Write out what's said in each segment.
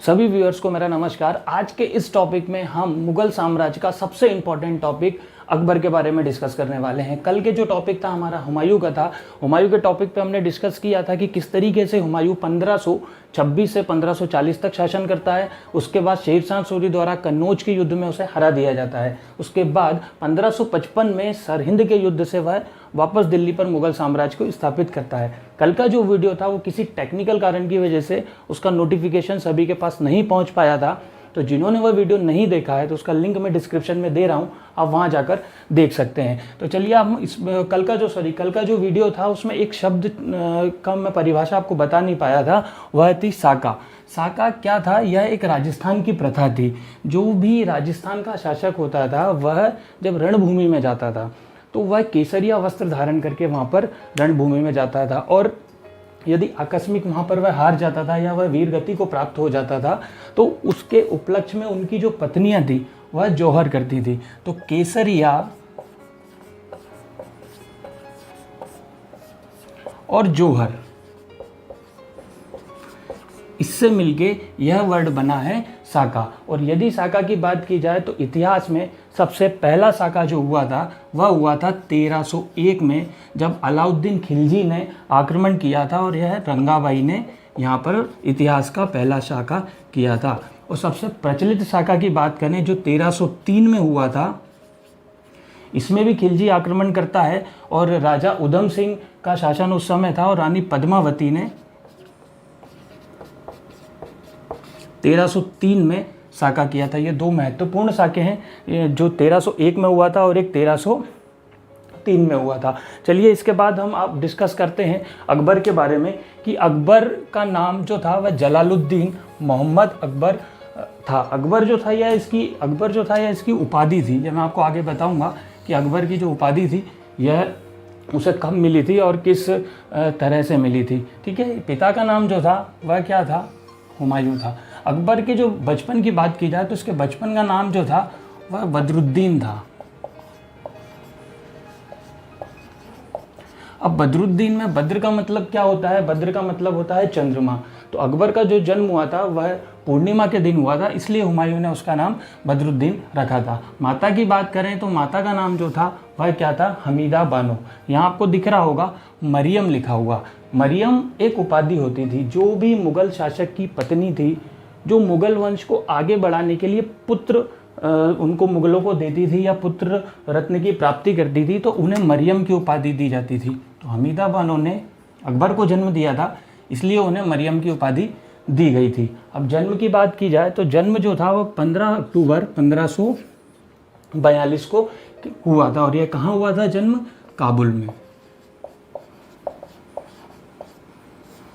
सभी व्यूअर्स को मेरा नमस्कार। आज के इस टॉपिक में हम मुगल साम्राज्य का सबसे इम्पॉर्टेंट टॉपिक अकबर के बारे में डिस्कस करने वाले हैं। कल के जो टॉपिक था हमारा हुमायूं का था। हुमायूं के टॉपिक पे हमने डिस्कस किया था कि किस तरीके से हुमायूं 1526 से 1540 तक शासन करता है। उसके बाद शेर शाह सूरी द्वारा कन्नौज के युद्ध में उसे हरा दिया जाता है। उसके बाद 1555 में सरहिंद के युद्ध से वह वापस दिल्ली पर मुगल साम्राज्य को स्थापित करता है। कल का जो वीडियो था वो किसी टेक्निकल कारण की वजह से उसका नोटिफिकेशन सभी के पास नहीं पहुंच पाया था, तो जिन्होंने वह वीडियो नहीं देखा है तो उसका लिंक मैं डिस्क्रिप्शन में दे रहा हूं, आप वहां जाकर देख सकते हैं। तो चलिए हम इस कल का जो वीडियो था उसमें एक शब्द का मैं परिभाषा आपको बता नहीं पाया था, वह थी साका। साका क्या था? यह एक राजस्थान की प्रथा थी। जो भी राजस्थान का शासक होता था वह जब रणभूमि में जाता था तो वह केसरिया वस्त्र धारण करके वहाँ पर रणभूमि में जाता था, और यदि आकस्मिक वहाँ पर वह हार जाता था या वह वीर गति को प्राप्त हो जाता था तो उसके उपलक्ष्य में उनकी जो पत्नियां थी वह जौहर करती थी। तो केसरिया और जौहर, इससे मिलके यह वर्ड बना है साका। और यदि साका की बात की जाए तो इतिहास में सबसे पहला साका जो हुआ था वह हुआ था 1301 में, जब अलाउद्दीन खिलजी ने आक्रमण किया था और यह रंगाबाई ने यहाँ पर इतिहास का पहला साका किया था। और सबसे प्रचलित साका की बात करें जो 1303 में हुआ था, इसमें भी खिलजी आक्रमण करता है और राजा उधम सिंह का शासन उस समय था और रानी पद्मावती ने 1303 में साका किया था। ये दो महत्वपूर्ण साके हैं, जो 1301 में हुआ था और एक 1303 में हुआ था। चलिए इसके बाद हम आप डिस्कस करते हैं अकबर के बारे में कि अकबर का नाम जो था वह जलालुद्दीन मोहम्मद अकबर था। अकबर जो था यह इसकी उपाधि थी। जब मैं आपको आगे बताऊंगा कि अकबर की जो उपाधि थी यह उसे कब मिली थी और किस तरह से मिली थी। ठीक है, पिता का नाम जो था वह क्या था? हुमायूं था। अकबर के जो बचपन की बात की जाए तो उसके बचपन का नाम जो था वह बदरुद्दीन था। अब बदरुद्दीन में बद्र का मतलब क्या होता है? बद्र का मतलब होता है चंद्रमा। तो अकबर का जो जन्म हुआ था वह पूर्णिमा के दिन हुआ था, इसलिए हुमायूं ने उसका नाम बदरुद्दीन रखा था। माता की बात करें तो माता का नाम जो था वह क्या था? हमीदा बानो। यहाँ आपको दिख रहा होगा मरियम लिखा हुआ। मरियम एक उपाधि होती थी। जो भी मुगल शासक की पत्नी थी, जो मुगल वंश को आगे बढ़ाने के लिए पुत्र उनको मुगलों को देती थी या पुत्र रत्न की प्राप्ति करती थी, तो उन्हें मरियम की उपाधि दी जाती थी। तो हमीदा बानो ने अकबर को जन्म दिया था, इसलिए उन्हें मरियम की उपाधि दी गई थी। अब जन्म की बात की जाए तो जन्म जो था वो 15 अक्टूबर 1542 को हुआ था। और यह कहाँ हुआ था जन्म? काबुल में।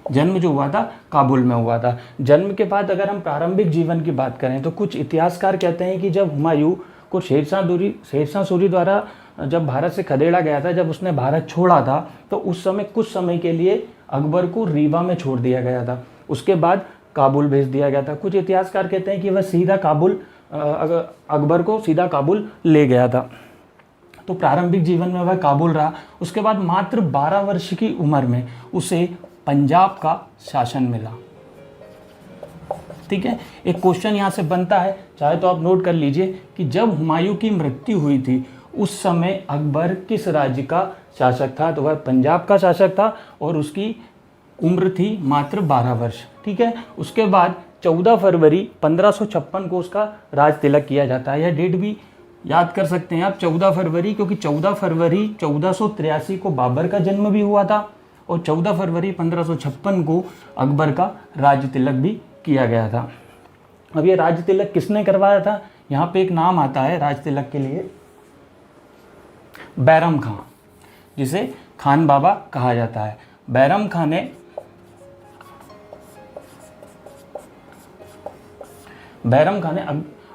जन्म जो हुआ था काबुल में हुआ था। जन्म के बाद अगर हम प्रारंभिक जीवन की बात करें तो कुछ इतिहासकार कहते हैं कि जब हुमायूं को शेर शाह सूरी द्वारा जब भारत से खदेड़ा गया था, जब उसने भारत छोड़ा था, तो उस समय कुछ समय के लिए अकबर को रीवा में छोड़ दिया गया था। उसके बाद काबुल भेज दिया गया था। कुछ इतिहासकार कहते हैं कि वह सीधा अकबर को सीधा काबुल ले गया था। तो प्रारंभिक जीवन में वह काबुल रहा। उसके बाद मात्र 12 वर्ष की उम्र में उसे पंजाब का शासन मिला। ठीक है, एक क्वेश्चन यहाँ से बनता है, चाहे तो आप नोट कर लीजिए कि जब हुमायूं की मृत्यु हुई थी उस समय अकबर किस राज्य का शासक था? तो वह पंजाब का शासक था और उसकी उम्र थी मात्र 12 वर्ष। ठीक है, उसके बाद 14 फरवरी 1556 को उसका राज तिलक किया जाता है। यह डेट भी याद कर सकते हैं आप, 14 फरवरी, क्योंकि 14 फरवरी 1483 को बाबर का जन्म भी हुआ था और 14 फरवरी 1556 को अकबर का राज तिलक भी किया गया था। अब ये राज तिलक किसने करवाया था? यहाँ पे एक नाम आता है राज तिलक के लिए, बैरम खां, जिसे खान बाबा कहा जाता है। बैरम खां ने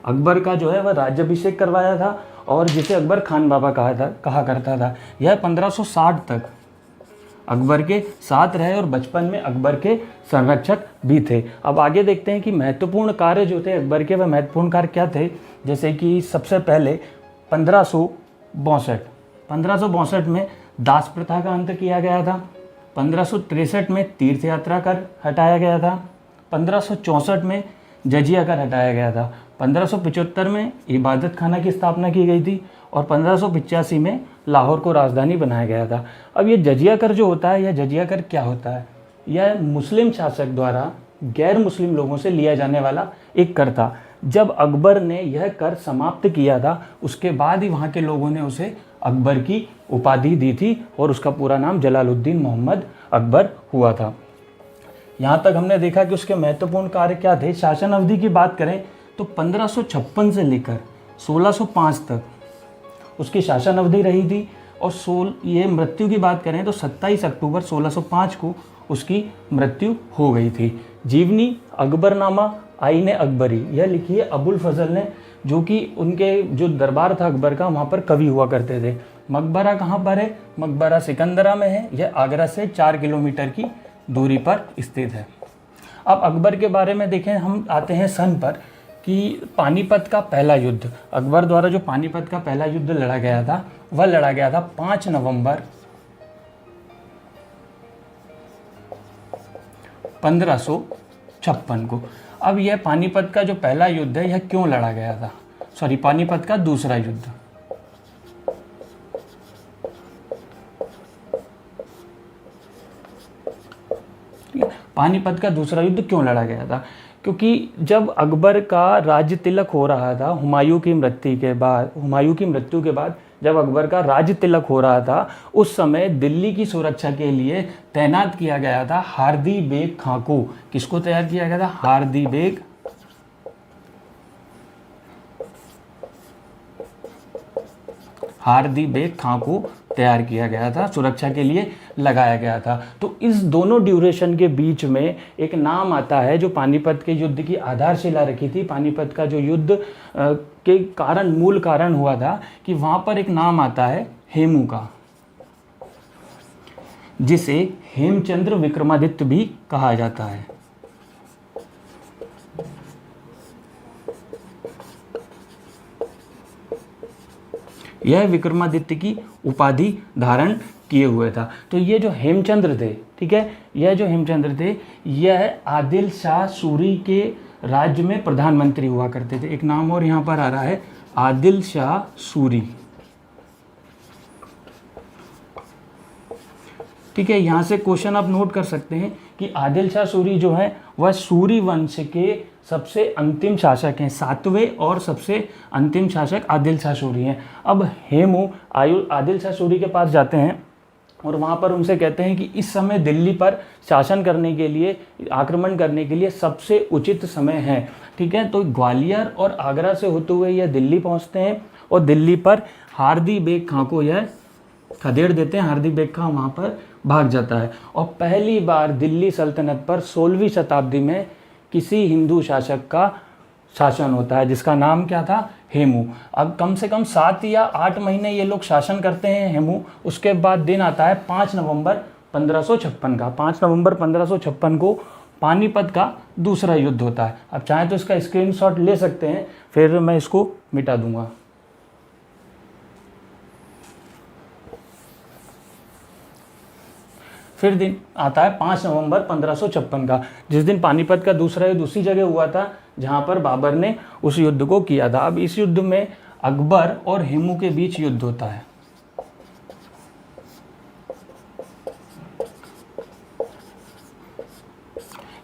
अकबर का जो है वह राज्याभिषेक करवाया था और जिसे अकबर खान बाबा कहा करता था। यह 1560 तक अकबर के साथ रहे और बचपन में अकबर के संरक्षक भी थे। अब आगे देखते हैं कि महत्वपूर्ण कार्य जो थे अकबर के, वह महत्वपूर्ण कार्य क्या थे। जैसे कि सबसे पहले 1562 में दास प्रथा का अंत किया गया था। 1563 में तीर्थ यात्रा कर हटाया गया था। 1564 में जजिया कर हटाया गया था। 1575 में इबादत खाना की स्थापना की गई थी और 1585 में लाहौर को राजधानी बनाया गया था। अब ये जजिया कर जो होता है, यह जजिया कर क्या होता है? यह मुस्लिम शासक द्वारा गैर मुस्लिम लोगों से लिया जाने वाला एक कर था। जब अकबर ने यह कर समाप्त किया था, उसके बाद ही वहाँ के लोगों ने उसे अकबर की उपाधि दी थी और उसका पूरा नाम जलालुद्दीन मोहम्मद अकबर हुआ था। यहाँ तक हमने देखा कि उसके महत्वपूर्ण कार्य क्या थे। शासन अवधि की बात करें तो 1556 से लेकर 1605 तक उसकी शासन अवधि रही थी और ये मृत्यु की बात करें तो 27 अक्टूबर 1605 को उसकी मृत्यु हो गई थी। जीवनी अकबरनामा आईने अकबरी, यह लिखी है अबुल फजल ने, जो कि उनके जो दरबार था अकबर का, वहाँ पर कवि हुआ करते थे। मकबरा कहाँ पर है? मकबरा सिकंदरा में है। यह आगरा से 4 किलोमीटर की दूरी पर स्थित है। अब अकबर के बारे में देखें, हम आते हैं सन पर कि पानीपत का पहला युद्ध, अकबर द्वारा जो पानीपत का पहला युद्ध लड़ा गया था, वह लड़ा गया था 5 नवंबर 1556 को। अब यह पानीपत का जो पहला युद्ध है, यह क्यों लड़ा गया था? पानीपत का दूसरा युद्ध। पानीपत का दूसरा युद्ध क्यों लड़ा गया था? क्योंकि जब अकबर का राज्य तिलक हो रहा था, हुमायूं की मृत्यु के बाद जब अकबर का राज्य तिलक हो रहा था, उस समय दिल्ली की सुरक्षा के लिए तैनात किया गया था हार्दी बेग खां को। किसको तैयार किया गया था? हार्दी बेग खां को तैयार किया गया था, सुरक्षा के लिए लगाया गया था। तो इस दोनों ड्यूरेशन के बीच में एक नाम आता है जो पानीपत के युद्ध की आधारशिला रखी थी। पानीपत का जो युद्ध के कारण, मूल कारण हुआ था कि वहाँ पर एक नाम आता है हेमू का, जिसे हेमचंद्र विक्रमादित्य भी कहा जाता है। यह विक्रमादित्य की उपाधि धारण किए हुए था। तो ये जो हेमचंद्र थे, ठीक है, यह जो हेमचंद्र थे, यह आदिल शाह सूरी के राज्य में प्रधानमंत्री हुआ करते थे। एक नाम और यहाँ पर आ रहा है, आदिल शाह सूरी, ठीक है। यहाँ से क्वेश्चन आप नोट कर सकते हैं कि आदिल शाह सूरी जो है वह सूरी वंश के सबसे अंतिम शासक हैं। 7वें और सबसे अंतिम शासक आदिल शाह सूरी हैं। अब हेमू आदिल शाह सूरी के पास जाते हैं और वहाँ पर उनसे कहते हैं कि इस समय दिल्ली पर शासन करने के लिए, आक्रमण करने के लिए सबसे उचित समय है, ठीक है। तो ग्वालियर और आगरा से होते हुए यह दिल्ली पहुँचते हैं और दिल्ली पर हार्दी बेग खां को यह खदेड़ देते हैं। हार्दी बेग खां वहाँ पर भाग जाता है और पहली बार दिल्ली सल्तनत पर 16वीं शताब्दी में किसी हिंदू शासक का शासन होता है, जिसका नाम क्या था? हेमू। अब कम से कम 7 या 8 महीने ये लोग शासन करते हैं हेमू। उसके बाद दिन आता है 5 नवंबर 1556 का। 5 नवंबर 1556 को पानीपत का दूसरा युद्ध होता है। अब चाहे तो इसका स्क्रीनशॉट ले सकते हैं, फिर मैं इसको मिटा दूंगा। फिर दिन आता है 5 नवंबर 1556 का, जिस दिन पानीपत का दूसरा युद्ध उसी जगह हुआ था जहां पर बाबर ने उस युद्ध को किया था। अब इस युद्ध में अकबर और हेमू के बीच युद्ध होता है।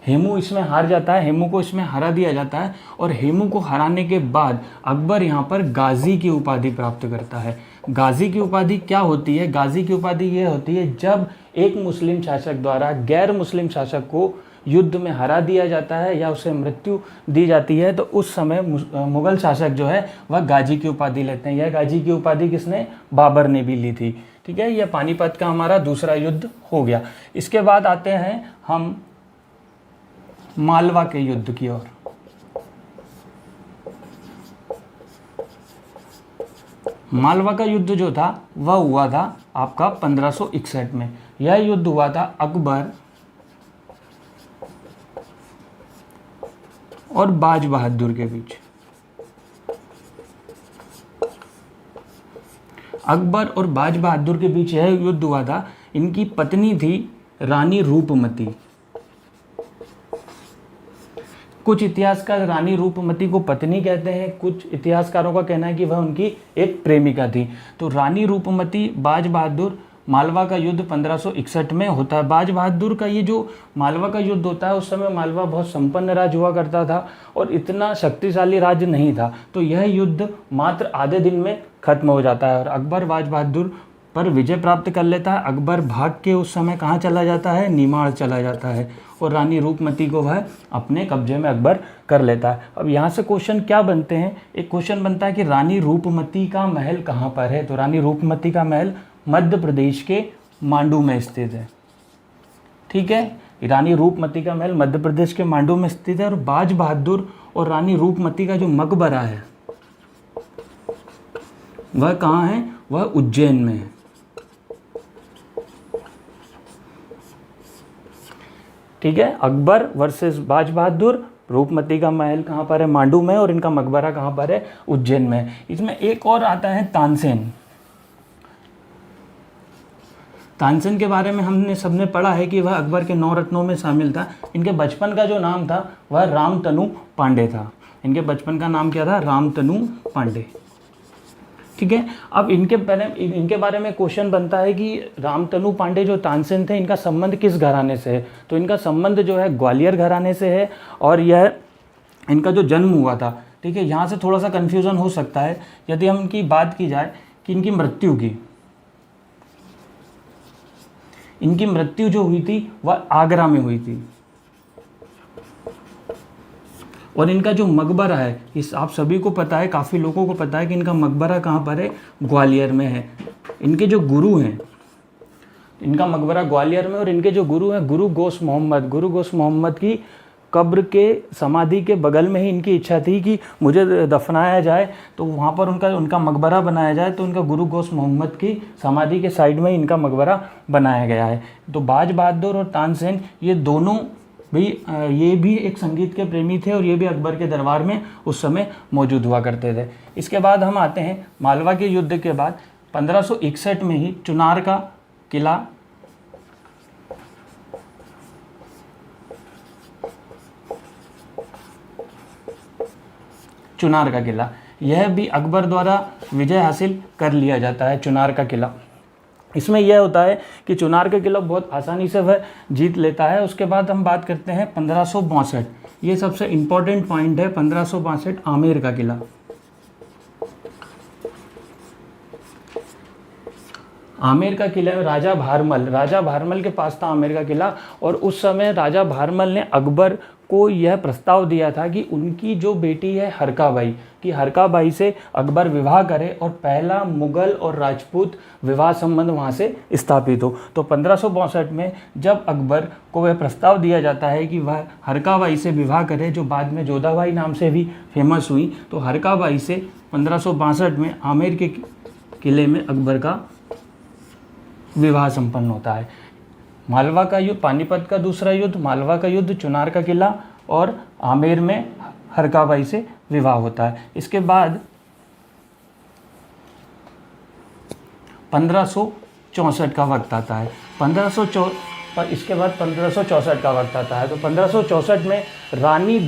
हेमू इसमें हार जाता है, हेमू को इसमें हरा दिया जाता है और हेमू को हराने के बाद अकबर यहाँ पर गाजी की उपाधि प्राप्त करता है। गाजी की उपाधि क्या होती है? गाजी की उपाधि ये होती है जब एक मुस्लिम शासक द्वारा गैर मुस्लिम शासक को युद्ध में हरा दिया जाता है या उसे मृत्यु दी जाती है, तो उस समय मुगल शासक जो है वह गाजी की उपाधि लेते हैं। यह गाजी की उपाधि किसने? बाबर ने भी ली थी, ठीक है। यह पानीपत का हमारा दूसरा युद्ध हो गया। इसके बाद आते हैं हम मालवा के युद्ध की ओर। मालवा का युद्ध जो था वह हुआ था आपका 1561 में। यह युद्ध हुआ था अकबर और बाज बहादुर के बीच। अकबर और बाज बहादुर के बीच यह युद्ध हुआ था। इनकी पत्नी थी रानी रूपमती। कुछ इतिहासकार रानी रूपमती को पत्नी कहते हैं, कुछ इतिहासकारों का कहना है कि वह उनकी एक प्रेमिका थी। तो रानी रूपमती बाज बहादुर, मालवा का युद्ध 1561 में होता है। बाज बहादुर का ये जो मालवा का युद्ध होता है, उस समय मालवा बहुत संपन्न राज्य हुआ करता था और इतना शक्तिशाली राज्य नहीं था। तो यह युद्ध मात्र आधे दिन में खत्म हो जाता है और अकबर बाज बहादुर पर विजय प्राप्त कर लेता है। अकबर भाग के उस समय कहाँ चला जाता है, निमाड़ चला जाता है और रानी रूपमती को वह अपने कब्जे में अकबर कर लेता है। अब यहाँ से क्वेश्चन क्या बनते हैं, एक क्वेश्चन बनता है कि रानी रूपमती का महल कहाँ पर है। तो रानी रूपमती का महल मध्य प्रदेश के मांडू में स्थित है। ठीक है, रानी रूपमती का महल मध्य प्रदेश के मांडू में स्थित है और बाज बहादुर और रानी रूपमती का जो मकबरा है वह कहाँ है, वह उज्जैन में है। ठीक है, अकबर वर्सेस बाज बहादुर, रूपमती का महल कहाँ पर है, मांडू में, और इनका मकबरा कहाँ पर है, उज्जैन में। इसमें एक और आता है तानसेन। तानसेन के बारे में हमने सबने पढ़ा है कि वह अकबर के 9 रत्नों में शामिल था। इनके बचपन का जो नाम था वह रामतनु पांडे था। इनके बचपन का नाम क्या था, रामतनु पांडे। ठीक है, अब इनके बारे में क्वेश्चन बनता है कि रामतनु पांडे जो तानसेन थे, इनका संबंध किस घराने से है। तो इनका संबंध जो है ग्वालियर घराने से है और यह इनका जो जन्म हुआ था। ठीक है, यहाँ से थोड़ा सा कन्फ्यूज़न हो सकता है यदि हम इनकी बात की जाए कि इनकी मृत्यु जो हुई थी वह आगरा में हुई थी और इनका जो मकबरा है, इस आप सभी को पता है, काफ़ी लोगों को पता है कि इनका मकबरा कहाँ पर है, ग्वालियर में है। इनके जो गुरु हैं, इनका मकबरा ग्वालियर में, और इनके जो गुरु हैं गुरु गोश मोहम्मद की कब्र के समाधि के बगल में ही इनकी इच्छा थी कि मुझे दफनाया जाए, तो वहाँ पर उनका मकबरा बनाया जाए। तो उनका गुरु गोश मोहम्मद की समाधि के साइड में इनका मकबरा बनाया गया है। तो बाज बहादुर और तानसेन ये दोनों भी ये भी एक संगीत के प्रेमी थे और ये भी अकबर के दरबार में उस समय मौजूद हुआ करते थे। इसके बाद हम आते हैं मालवा के युद्ध के बाद 1561 में ही चुनार का किला, यह भी अकबर द्वारा विजय हासिल कर लिया जाता है। चुनार का किला, इसमें यह होता है कि चुनार का किला बहुत आसानी से वह जीत लेता है। उसके बाद हम बात करते हैं 1562, ये सबसे इम्पोर्टेंट पॉइंट है। 1562 आमेर का किला। आमेर का किला राजा भारमल के पास था आमेर का किला, और उस समय राजा भारमल ने अकबर को यह प्रस्ताव दिया था कि उनकी जो बेटी है हरका बाई से अकबर विवाह करे और पहला मुगल और राजपूत विवाह संबंध वहाँ से स्थापित हो। तो 1562 में जब अकबर को वह प्रस्ताव दिया जाता है कि वह हरका बाई से विवाह करे, जो बाद में जोधाबाई नाम से भी फेमस हुई, तो हरका बाई से 1562 में आमेर के किले में अकबर का विवाह संपन्न होता है। मालवा का युद्ध, पानीपत का दूसरा युद्ध, मालवा का युद्ध, चुनार का किला और आमेर में हरका बाई से विवाह होता है। इसके बाद 1564 का वक्त आता है। इसके बाद 1564 का वक्त आता है। तो 1564 में रानी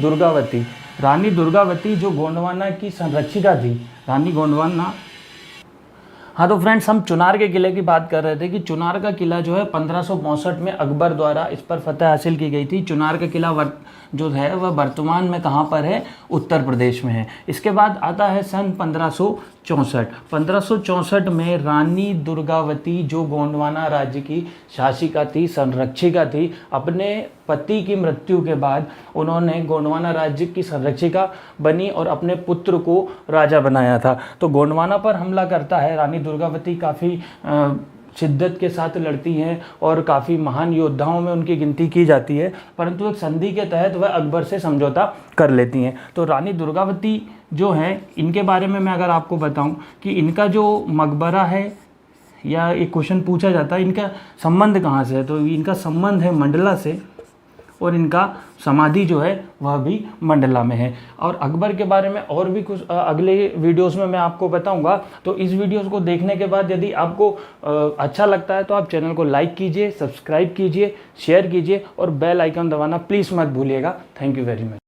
दुर्गावती जो गोंडवाना की संरक्षिका थी, रानी गोंडवाना। हाँ, तो फ्रेंड्स हम चुनार के किले की बात कर रहे थे कि चुनार का किला जो है 1562 में अकबर द्वारा इस पर फतह हासिल की गई थी। चुनार का किला जो है वह वर्तमान में कहाँ पर है, उत्तर प्रदेश में है। इसके बाद आता है सन 1564 में रानी दुर्गावती जो गोंडवाना राज्य की शासिका थी, संरक्षिका थी, अपने पति की मृत्यु के बाद उन्होंने गोंडवाना राज्य की संरक्षिका बनी और अपने पुत्र को राजा बनाया था। तो गोंडवाना पर हमला करता है रानी दुर्गावती, काफ़ी शिद्दत के साथ लड़ती हैं और काफ़ी महान योद्धाओं में उनकी गिनती की जाती है, परंतु एक संधि के तहत वह अकबर से समझौता कर लेती हैं। तो रानी दुर्गावती जो हैं, इनके बारे में मैं अगर आपको बताऊं कि इनका जो मकबरा है, या एक क्वेश्चन पूछा जाता है इनका संबंध कहाँ से है, तो इनका संबंध है मंडला से और इनका समाधि जो है वह भी मंडला में है। और अकबर के बारे में और भी कुछ अगले वीडियोस में मैं आपको बताऊंगा। तो इस वीडियोस को देखने के बाद यदि आपको अच्छा लगता है तो आप चैनल को लाइक कीजिए, सब्सक्राइब कीजिए, शेयर कीजिए और बेल आइकन दबाना प्लीज़ मत भूलिएगा। Thank you very much.